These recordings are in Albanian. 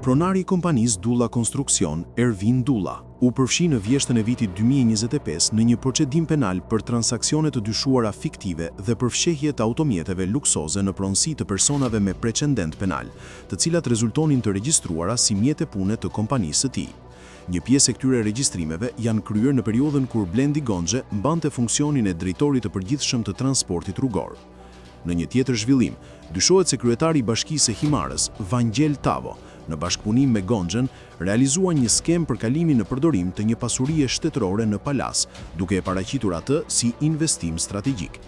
Pronari i kompanisë Dulla Konstruksion, Ervin Dulla, u përfshi në vjeshtën e vitit 2025 në një procedim penal për transaksione të dyshuara fiktive dhe për fshehje të automjeteve luksoze në pronësi të personave me precedent penal, të cilat rezultonin të regjistruara si mjete pune të kompanisë së tij. Një pjesë e këtyre regjistrimeve janë kryer në periudhën kur Blendi Gonxhe mbante funksionin e drejtorit të përgjithshëm të transportit rrugor. Në një tjetër zhvillim, dyshohet se kryetari i Bashkisë së Himarës, Vangjel Tavo, në bashkëpunim me Gonxhen, realizua një skem për kalimin në përdorim të një pasurie shtetërore në Palas, duke e paraqitur atë si investim strategjik.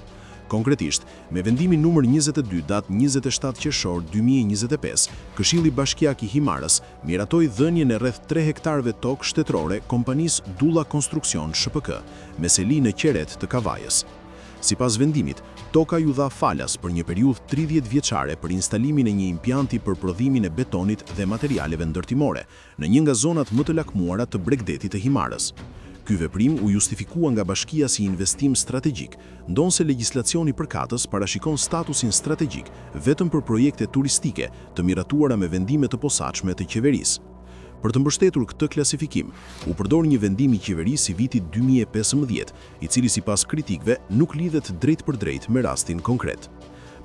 Konkretisht, me vendimin numër 22 datë 27 qershor 2025, Këshilli Bashkiak i Himarës miratoi dhënien e rreth 3 hektarëve tokë shtetërore kompanisë Dulla Konstruksion SHPK, me seli në Qeret të Kavajës. Sipas vendimit, toka ju dha falas për një periudhë 30 vjeçare për instalimin e një impjanti për prodhimin e betonit dhe materialeve ndërtimore, në një nga zonat më të lakmuara të Bregdetit të Himarës. Ky veprim u justifikua nga bashkia si investim strategjik, ndonse legjislacioni përkatës parashikon statusin strategjik vetëm për projekte turistike të miratuara me vendime të posaçme të qeverisë. Për të mbështetur këtë klasifikim, u përdor një vendim i qeverisë i vitit 2015, i cili sipas kritikëve nuk lidhet drejt për drejt me rastin konkret.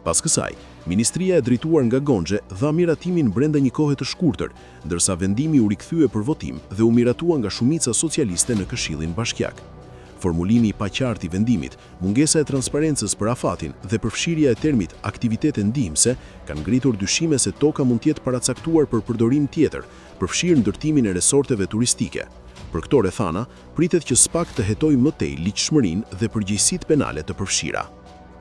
Pas kësaj, Ministria e drejtuar nga Gonxhe dha miratimin brenda një kohe të shkurtër, ndërsa vendimi u rikthye për votim dhe u miratua nga shumica socialiste në Këshillin Bashkiak. Formulimi i paqartë i vendimit, mungesa e transparencës për afatin dhe përfshirja e termit aktivitete ndihmëse kanë ngritur dyshime se toka mund të jetë paracaktuar për përdorim tjetër, përfshirë ndërtimin e resorteve turistike. Për këto rrethana, pritet që SPAK të hetojë më tej ligjshmërinë dhe përgjegjësitë penale të përfshira.